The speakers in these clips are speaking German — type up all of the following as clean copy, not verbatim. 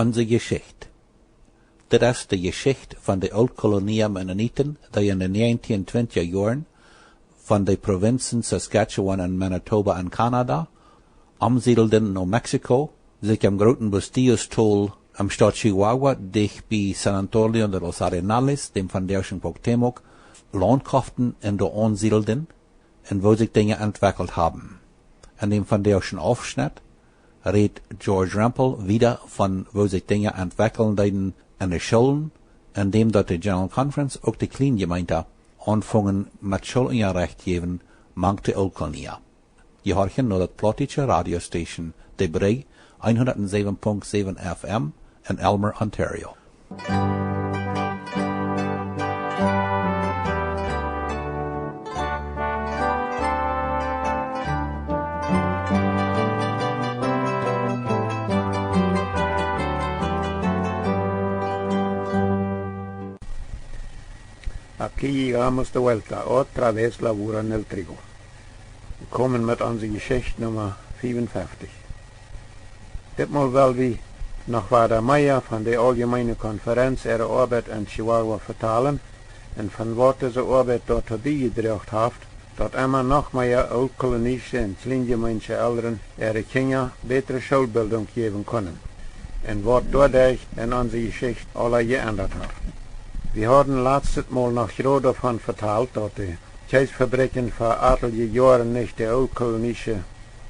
Onse Jeschicht. Dit is de geschicht van de oud-kolonie Mennonieten die in de 1920 jaren van de provincien Saskatchewan en Manitoba en Canada omsiedelden naar Mexico, zich am großen Bustillos-Tool am Stadt Chihuahua, dicht bij San Antonio de los Arenales, dem van der Cuauhtémoc, Land kauften en dort ansiedelden, en wo sich Dinge entwickelt haben. An dem van der Aufschnitt redet George Rempel wieder von wo sich Dinge entwickeln in de Schulen, en dem dort die General Conference auch die Kleingemeinde anfangen mit Schulinrecht geben, mankte Old-Kolonie. Je horchen naar dat plotische radiostation, de Brei 107.7 FM in Elmer, Ontario. Aquí llegamos de vuelta, otra vez labura en el trigo. Wir kommen mit Onse Jeschicht Nummer 55. Ditmal will wir noch Vader Meier von der Allgemeine Konferenz ihre Arbeit in Chihuahua vertalen und von was diese Arbeit dort vorbeigebracht hat, dort immer noch mehr old-kolonische und kleingemeinde Eltern ihre Kinder bessere Schulbildung geben können und was dadurch in Onse Geschichte alle geändert hat. Wir haben letztes Mal noch gerade davon vertalt, dass die Käsefabriken vor etliche Jahren nicht der old-kolonische,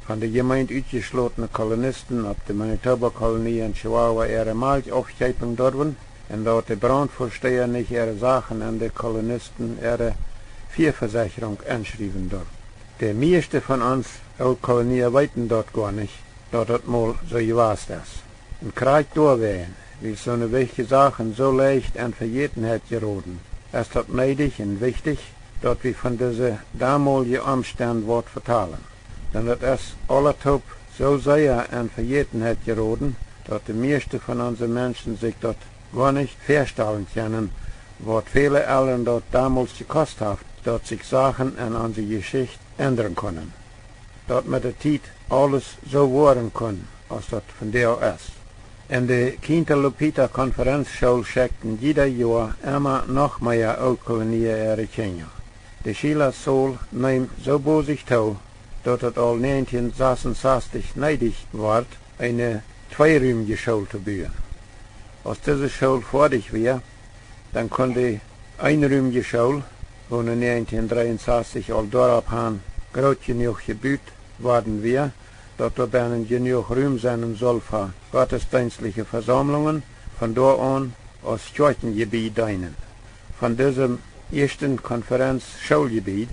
von der Gemeinde ausgeschlossene Kolonisten auf der Manitoba-Kolonie in Chihuahua ihre Milch aufgeben durften und dass die Brandvorsteher nicht ihre Sachen an die Kolonisten ihre Vierversicherung einschreiben durften. Die meisten von uns Old-Kolonie weiten dort gar nicht, dass das mal so gewesen ist. Und Krieg durchwehen, wie so eine wichtige Sachen so leicht an Vergetenheit geraten, ist das nötig und wichtig, dass wir von dieser damaligen Umstand Wort vertalen. Denn das ist allertop so sehr an Vergetenheit geraten, dass die meisten von unseren Menschen sich dort gar nicht vorstellen können, was viele Eltern dort damals gekostet hat, dass sich Sachen an unsere Geschichte ändern können. Dass mit der Zeit alles so werden kann, als das von der ist. In der Kinta-Lupita-Konferenzschule schickten jeder Jahr immer noch mehr Old-Kolonie ihre Kinder. Die Schüler soll nimmt so bei sich zu, dass es all 1966 nötig wird, eine zweiräumige Schule zu bauen. Als diese Schule fertig war, dann konnte die einräumige Schule, wo 1963 all dort groß genug gebaut worden war, dass da binnen genug Raum sein soll für gottesdienstliche Versammlungen, von dort an als Kirchengebiet dienen. Von diesem ersten Konferenz-Schulgebiet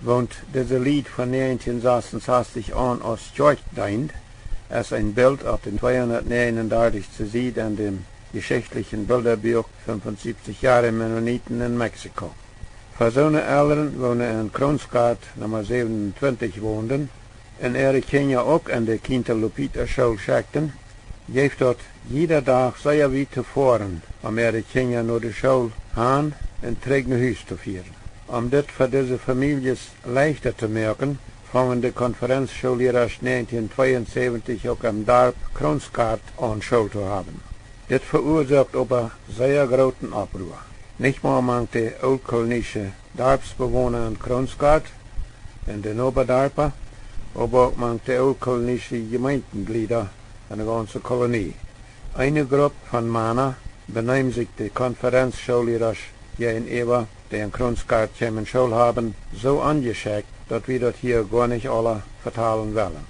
wohnt dieses Lied von 1966 an als Kirche dient, als ein Bild auf den 239 zu sehen an dem geschichtlichen Bilderbuch 75 Jahre Mennoniten in Mexiko. Für so eine Eltern, wo in Kronsgaard Nummer 27 wohnten, und ihre Kinder auch an der Kinta-Lupita-Schule schickten, gibt dort jeder Tag sehr weit zu fahren, ihre Kinder nach der Schule hin und zurück nach Hause zu führen. Das für diese Familien leichter zu machen, fangen die Konferenzschullehrer 1972 auch am Dorf Kronsgaard an Schule zu haben. Das verursacht aber sehr großen Aufruhr. Nicht nur manche old-kolonische Dorfsbewohner in Kronsgaard und den Oberdorfer, aber auch manche old-kolonische Gemeindeglieder in der ganzen Kolonie. Eine Gruppe von Männern benimmt sich die Konferenzschullehrer gegenüber, die in Kronsgaard keine Schule haben, so angeschickt, dass wir das hier gar nicht alle vertalen wollen.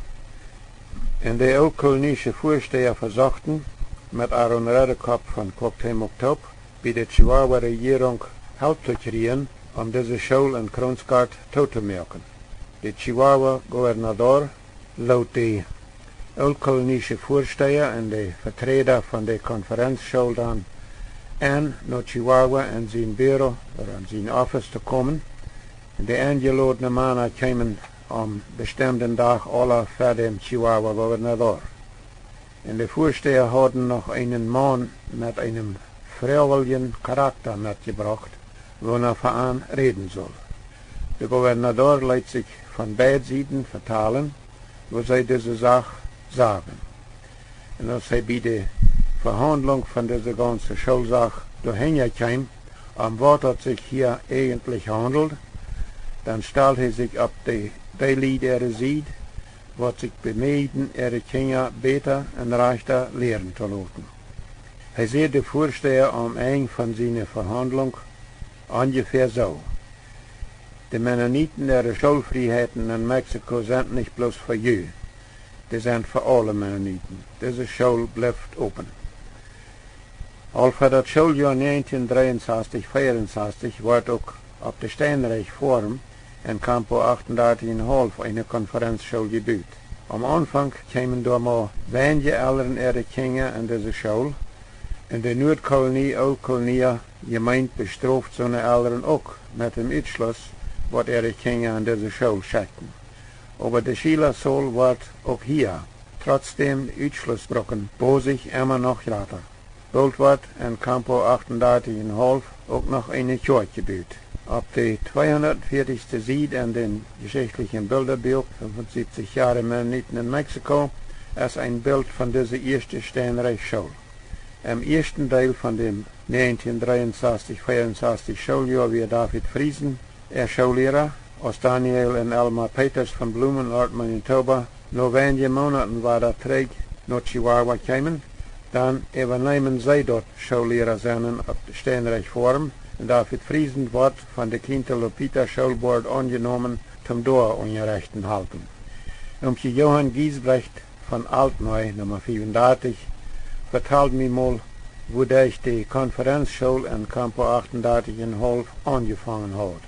Und die old-kolonische Vorsteher versuchten, mit Aaron Redekop von Cuauhtémoc bei der Chihuahua-Regierung Hilfe zu kriegen, diese Schule in Kronsgaard zu machen. Der Chihuahua-Gouverneur laut die old-kolonische Vorsteher und die Vertreter von der Konferenzschule an nach Chihuahua in sein Büro oder in sein Office zu kommen. Die eingeladenen Männer kamen am bestimmten Tag alle für den Chihuahua-Gouverneur. Und die Vorsteher hatten noch einen Mann mit einem freiwilligen Charakter mitgebracht, wo er für ihn reden soll. Der Gouverneur lässt sich von beiden Seiten vertalen, wo sie diese Sache sagen. Und als er bei der Verhandlung von dieser ganzen Schulsache durchgekommen, am Wort hat sich hier eigentlich handelt, dann stellt er sich ab die Lied sieht, was sich bemühen, Kinder besser und rechter lehren zu lassen. Er sieht die Vorsteher am Ende von seiner Verhandlung ungefähr so. Die Mennoniten ihre Schulfreiheiten in Mexiko sind nicht bloß für Jü, die sind für alle Mennoniten. Diese Schule bleibt open. Al für das Schuljahr 1963-64 wird auch auf der Steinreich-Forum in Campo 38,5 eine Konferenzschule gebaut. Am Anfang kamen da mal wenige Eltern ihre Kinder in diese Schule. In der Nordkolonie, Oldkolonie, gemeint bestraft seine Eltern auch mit dem Ausschluss, was ihre Kinder in diese Schule schickten. Aber die Schülerzahl wird auch hier, trotzdem Ausschlussbrücken, wo sich immer noch rater. Bald wird in Campo 38,5 auch noch eine Kirche gebaut. Auf der 240. Seite in den geschichtlichen Bilderbuch, 75 Jahre Mennoniten in Mexiko, ist ein Bild von dieser ersten Steinreichschule. Im ersten Teil von dem 1963-64 Schuljahr wie David Friesen, Schullehrer, aus Daniel und Elma Peters von Blumenort, Manitoba, nur wenige Monaten war der Träg nach Chihuahua gekommen, dann übernehmen sie dort Schullehrer sein auf der Steinreich-Forum. David Friesen wird von der Quinta Schulboard angenommen zum Dorunterrichten halten. Johann Giesbrecht von Altneu, Nummer 35, vertelt mir mal, wo die Konferenzschule in Campo 38,5 angefangen hat.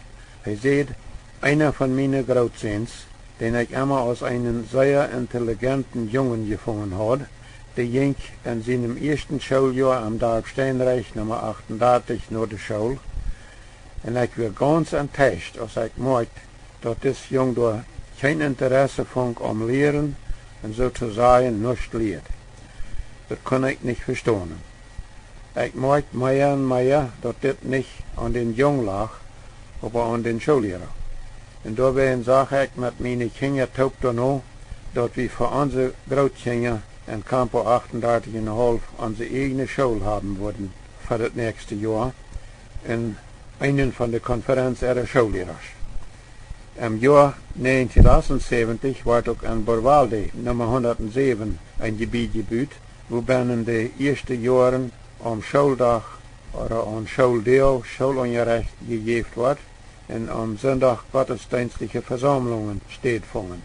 Er sieht, einer von meinen Großsehns, den ich immer als einen sehr intelligenten Jungen gefunden habe, der ging in seinem ersten Schuljahr am Dorf Steinreich Nummer 38 nach der Schule. Und ich war ganz enttäuscht, als ich merkte, dass das Jung da kein Interesse fand am Lehren und sozusagen nichts lehrt. Das kann ich nicht verstehen. Ich merkte mehr und mehr, dass das nicht an den Jungen lag, aber an den Schullehrer. Und dabei sage ich mit meinen Kindern taub noch, dass wir für unsere Großkinder in Campo 38,5 unsere eigene Schule haben würden für das nächste Jahr in einen von der Konferenz ihrer Schullehrer. Im Jahr 1978 wird auch in Borvalde, Nummer 107, ein Gebiet gebaut, wo binnen den ersten Jahren am Schuldach oder am Schuldeel Schulunterricht gegeben wird und am Sonntag gottesdienstliche Versammlungen stattfinden.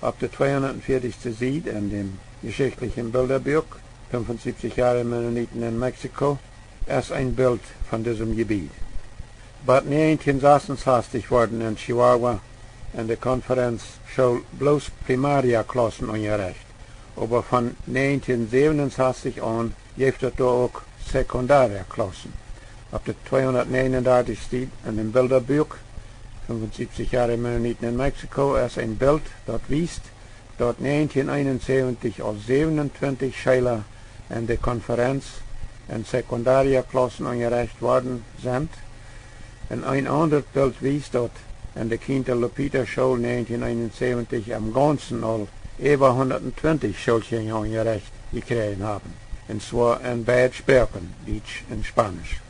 Auf der 240. Seite in dem geschichtlichen Bilderbuch, 75 Jahre Mennoniten in Mexiko, ist ein Bild von diesem Gebiet. But 1966 wurden in Chihuahua in der Konferenz schon bloß Primarklassen unterrichtet, aber von 1967 an gibt es da auch Sekundarklassen. Auf der 239 steht in dem Bilderbuch, 75 Jahre Mennoniten in Mexiko, ist ein Bild, das weist, dass 1971 als 27 Schüler in der Konferenz in Sekundarklassen unterrichtet worden sind. Und ein anderes Bild weist, dass in der Quinta Schule 1971 am Ganzen all über 120 Schulkinder unterrichtet gekriegt haben. Und zwar in beiden Sprachen, Deutsch und Spanisch.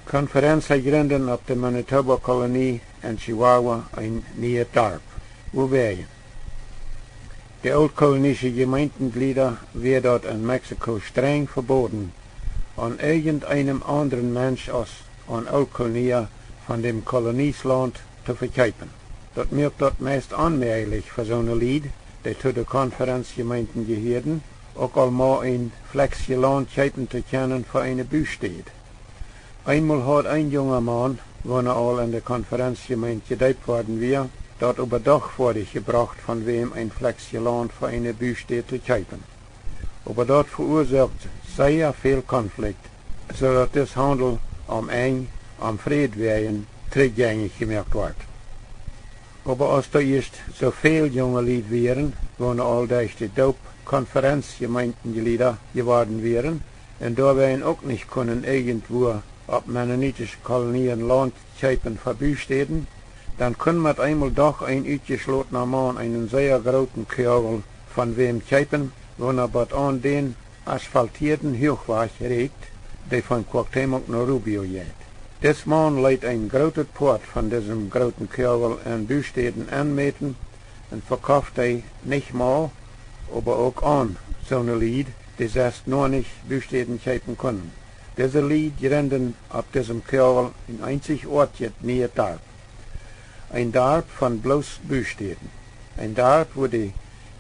Die Konferenz hat gegründet auf der Manitoba-Kolonie in Chihuahua ein neues Dorf. Wo wäre? Die oldkolonische Gemeindeglieder wird dort in Mexiko streng verboten, an irgendeinem anderen Mensch als an Oldkolonie von dem Koloniesland zu verkaufen. Das macht das meist unmöglich für so eine Lied, die zu der Konferenzgemeinden gehören, auch einmal ein Flexje Land kaufen zu können für eine Büsteed. Einmal hat ein junger Mann, wenn er all in der Konferenzgemeinde gedeiht worden wäre, dort überdacht gebracht, von wem ein Flexje Land für eine Büsteed zu kaufen. Aber dort verursacht sehr viel Konflikt, so dass das Handel am Eng, am Friedwehen, rückgängig gemacht wird. Aber als da erst so viele junge Lied wären, wo all durch die Dope-Konferenzgemeindenglieder geworden wären, und da wären auch nicht können irgendwo ob mennonitische Kolonien Land kaufen für Büsteeden, dann können wir einmal doch ein ausgeschlossener Mann einen sehr großen Kegel von wem kaufen, wenn er aber an den asphaltierten Hochweg regt, die von Cuauhtémoc nach Rubio geht. Des Mann leidt ein großes Port von diesem großen Körper an Büstäden anmeten und verkauft nicht mal, aber auch an so eine Lied, die erst noch nicht Büstäden kaufen können. Diese Lied rennen auf diesem Körper in einzig Ortje näher Dorf. Ein Dorf von bloß Büstäden. Ein Dorf, wo die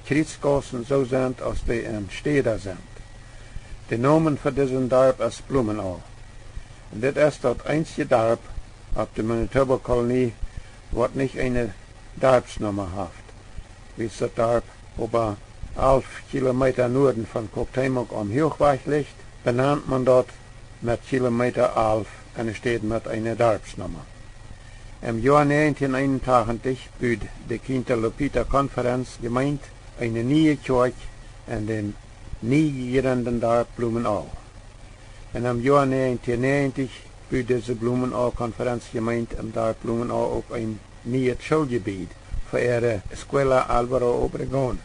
Kriegsgassen so sind, als die in Städter sind. Die Namen für diesen Dorf ist Blumenau. Und das ist das einzige Dorf auf der Manitoba-Kolonie, was nicht eine Dorfsnummer hat. Wie es das Dorf über 11 Kilometer Norden von Cuauhtémoc am Hochweg liegt, benannt man dort mit Kilometer 11 eine Stadt mit einer Dorfsnummer. Im Jahr 1981 bot die Quinta-Lupita-Konferenz gemeint eine neue Kirche in dem nie gegründeten Dorf Blumenau. Und im Jahr 1990 bot diese Blumenau-Konferenz gemeint im Dorf Blumenau auch ein neues Schulgebiet für ihre Escuela Álvaro Obregón.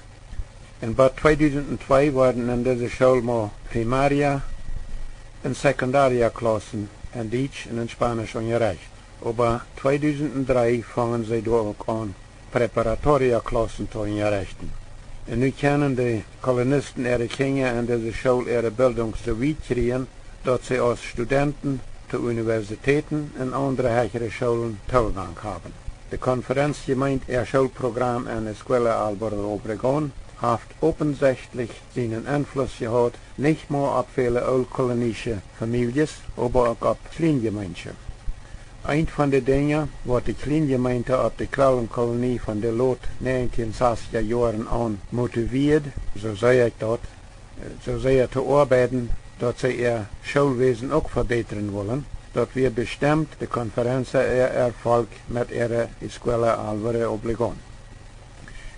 Und bei 2002 wurden in dieser Schule mal Primaria und Sekundaria-Klassen in Deutsch und in Spanisch unterrichtet. Aber 2003 fangen sie dort auch an, Präparatoria-Klassen zu unterrichten. Und nun können die Kolonisten ihre Kinder in dieser Schule ihre Bildung so weit kriegen, dass sie als Studenten zu Universitäten und andere höhere Schulen Zugang haben. Die Konferenz gemeint ihr Schulprogramm an der Escuela Álvaro Obregón hat offensichtlich seinen Einfluss gehabt, nicht nur auf viele oldkolonische Familien, aber auch auf Kleingemeinden. Ein von den Dingen, was die Kleingemeinde auf der Quellenkolonie von der Lot 1960er Jahren an motiviert, so sei ich dort, so sehr zu arbeiten, dass sie ihr Schulwesen auch verbessern wollen, dass wir bestimmt die Konferenz ihr Erfolg mit ihrer Escuela Álvaro Obregón.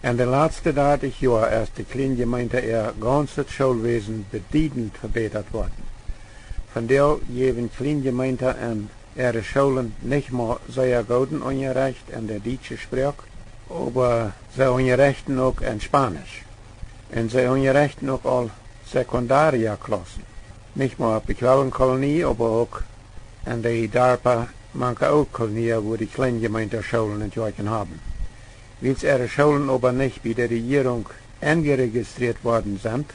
In den letzten 30 Jahren ist die Kleingemeinde ihr ganzes Schulwesen bedeutend verbessert worden. Von der geben Kleingemeinde an ihre Schulen nicht mehr sehr guten Unterricht in der deutschen Sprache, aber sie unterrichten auch in Spanisch. Und sie unterrichten auch all Sekundaria-Klassen. Nicht nur auf der Quellenkolonie, aber auch in der Dörfer, manche Oldkolonie, wo die Kleingemeinde Schulen in Jorgen haben. Weil ihre Schulen aber nicht bei der Regierung eingeregistriert worden sind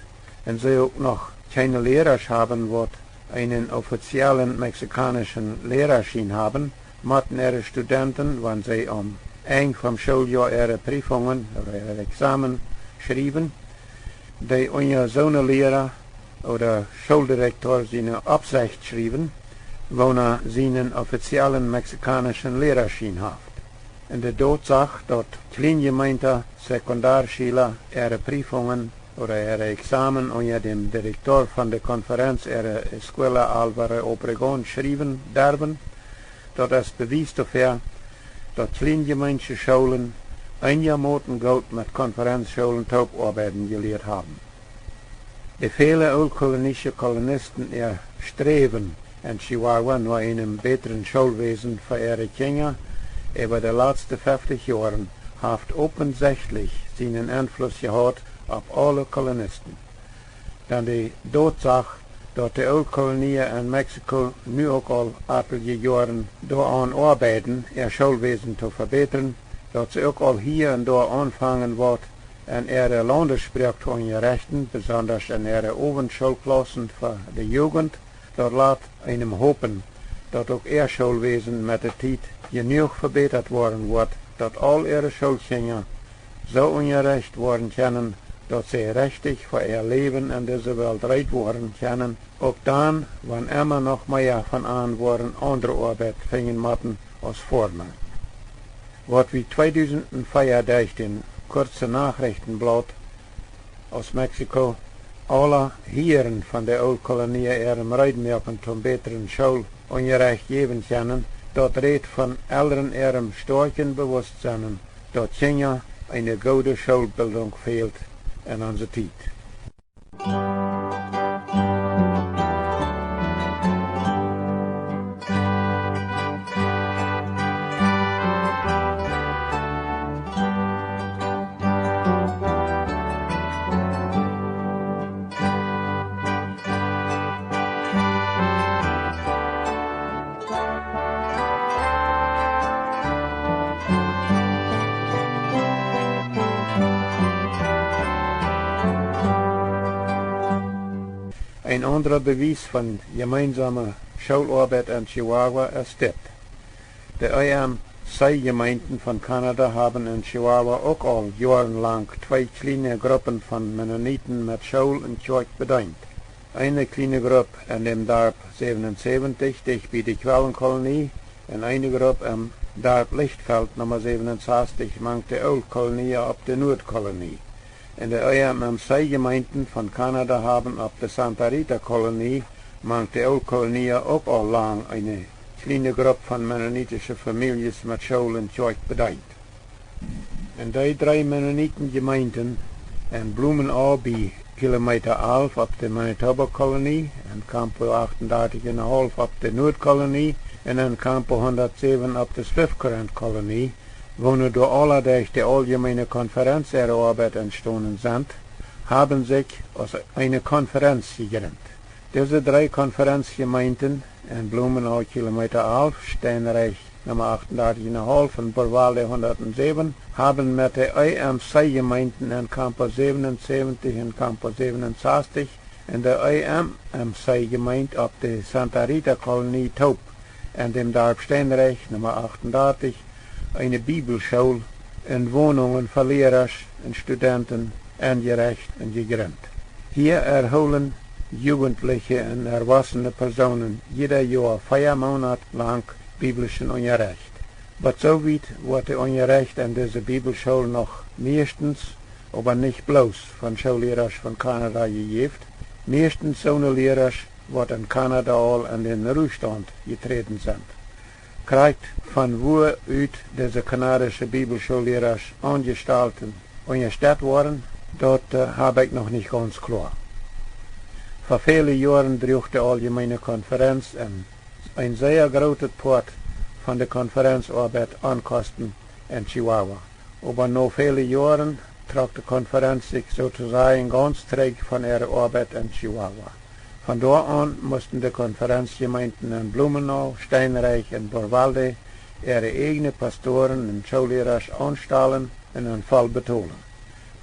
und sie auch noch keine Lehrer haben, die einen offiziellen mexikanischen Lehrerschein haben, mussten ihre Studenten, wenn sie am Ende vom Schuljahr ihre Prüfungen oder ihre Examen schrieben, die unter so eine Lehrer oder Schuldirektor seine Absicht schrieben, wo sie einen offiziellen mexikanischen Lehrerschein hat. In der Tatsache, dass Kleingemeinde Sekundarschüler ihre Prüfungen oder ihre Examen unter dem Direktor von der Konferenz ihrer Escuela Álvaro Obregón schreiben dürfen, das ist Beweis dafür, dass kleingemeindliche Schulen einigermaßen gut mit Konferenzschulen Taubarbeiten gelehrt haben. Die vielen oldkolonische Kolonisten ihr Streben in Chihuahua nach einem besseren Schulwesen für ihre Kinder über die letzten 50 Jahre hat offensichtlich seinen Einfluss gehabt auf alle Kolonisten. Dann die Tatsache, dass die Oldkolonien in Mexiko nu auch all etliche Jahre daran arbeiten, ihr Schulwesen zu verbessern, dass sie auch all hier und da anfangen wird, in ihre Landessprache zu unterrichten, besonders in ihre Obenschulklassen für die Jugend, dort lässt einem hoffen, dass auch ihr Schulwesen mit der Zeit genug verbessert worden wird, dass all ihre Schulkinder so unterrichtet werden können, dass sie richtig für ihr Leben in dieser Welt reit werden können, auch dann, wenn immer noch mehr von an worden andere Arbeit finden müssen als vorne. Was wie 2004 durch den kurzen Nachrichtenblatt aus Mexiko alle Hieren von der Oldkolonie ihrem Reitmerken zum besseren Schulunterricht geben können, dort redet von Eltern ihrem starken Bewusstsein, dass Kinder eine gute Schulbildung fehlt in unserer Zeit. Ein anderer Beweis von gemeinsamer Schularbeit in Chihuahua ist das. Die IMC-Gemeinden von Kanada haben in Chihuahua auch all jahrelang zwei kleine Gruppen von Mennoniten mit Schule und Kirche bedient. Eine kleine Gruppe in dem Dorf 77, dicht bei der Quellenkolonie, und eine Gruppe im Dorf Lichtfeld Nummer 67, mangt die Oldkolonie auf der Nordkolonie. In der IMC-Gemeinden von Kanada haben auf der Santa Rita-Kolonie, mangt die Oldkolonie auch all lang eine kleine Gruppe von mennonitischen Familien mit Schule und Kirche bedient. In die drei Mennonitengemeinden in Blumenau bei Kilometer 11 auf der Manitoba-Kolonie, in Campo 38,5 auf der Nordkolonie und in Campo 107 auf der Swift-Current-Kolonie, wo nur durch allerdings die allgemeine Konferenz ihrer Arbeit entstanden sind, haben sich aus einer Konferenz gegründet. Diese drei Konferenzgemeinden in Blumenau Kilometer 11, Steinreich Nummer 38,5 und Borvalde 107 haben mit den IMC-Gemeinden in Campo 77 und Campo 67 in der IMC-Gemeinde auf der Santa Rita-Kolonie Taub in dem Dorf Steinreich Nummer 38 eine Bibelschule in Wohnungen für Lehrer und Studenten angerecht und gegründet. Hier erholen Jugendliche und erwachsene Personen jeder Jahr 4 Monate lang biblischen Unterricht. Aber so weit wird der Unterricht an dieser Bibelschule noch meistens, aber nicht bloß von Schullehrern von Kanada gegeben. Meistens so eine Lehrer wird in Kanada all an den Ruhestand getreten sind. Kriegt von wo aus diese kanadische Bibelschullehrer angestellt worden, dort habe ich noch nicht ganz klar. Vor vielen Jahren trug die Allgemeine Konferenz ein sehr großes Part von der Konferenzarbeit ankosten in Chihuahua. Aber nach vielen Jahren trug die Konferenz sich sozusagen ganz träge von ihrer Arbeit in Chihuahua. Von dort an mussten die Konferenzgemeinden in Blumenau, Steinreich und Borvalde ihre eigenen Pastoren und Schullehrer anstellen und einen Fall betonen.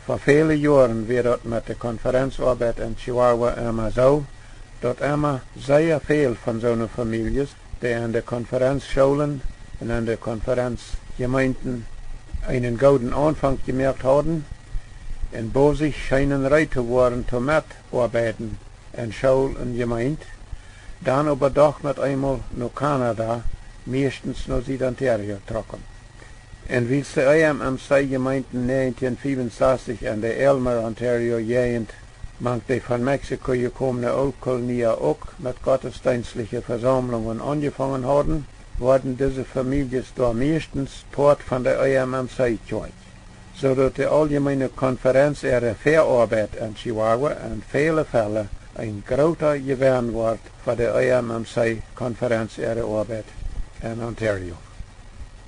Vor vielen Jahren wird mit der Konferenzarbeit in Chihuahua immer so, dass immer sehr viel von so einer Familie, die an der Konferenzschulen und an der Konferenzgemeinden einen guten Anfang gemerkt haben, und wo sich scheinen bereit zu werden, zu mitarbeiten in Schule und Gemeinde, dann aber doch mit einmal nach Kanada, meistens nach Südontario trocken. Und wie die IMC-Gemeinden 1965 in der Elmer, Ontario gegend, manch die von Mexiko gekommene Oldkolonie auch mit gottesdienstlichen Versammlungen angefangen haben, wurden diese Familien da meistens Part von der IMC-Kirche, so dass die Allgemeine Konferenz ihre Verarbeit in Chihuahua in vielen Fällen ein großer Gewinn wird für die IMC-Konferenz ihre Arbeit in Ontario.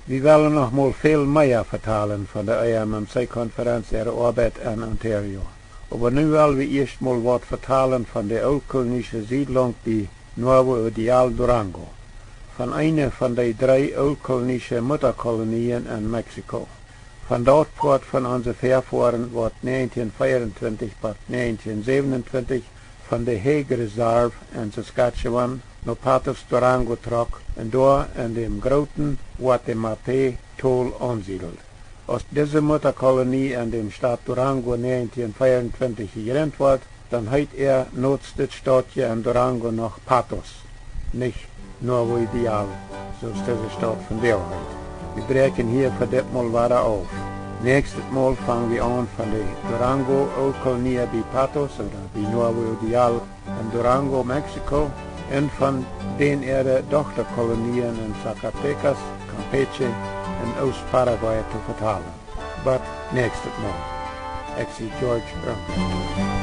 Wir wollen noch mal viel mehr vertalen von der IMC-Konferenz ihre Arbeit in Ontario. Aber nun wollen wir erst mal was vertalen von der oldkolonischen Siedlung bei Nuevo Ideal Durango, von einer von den 3 oldkolonischen Mutterkolonien in Mexiko. Von dort fort von unseren Vorfahren wird 1924 bis 1927 von der Hege-Reserve in Saskatchewan nach Patos Durango trok und dort in dem großen Guatemala-Toll ansiedelt. Als diese Mutterkolonie in dem Staat Durango 1924 gegründet wird, dann heißt nutzt das Stadtje in Durango noch Patos, nicht Nuevo Ideal, so ist diese Stadt von der heute. Wir brechen hier für das Mal weiter auf. Nächstes Mal fangen wir an von der Durango Oldkolonie bei Patos oder bei Nuevo Ideal in Durango, Mexiko, und von den ihre Tochterkolonien in Zacatecas, Campeche und Ost-Paraguay zu vertalen. But nächstes Mal. Ich bin George Brumfield.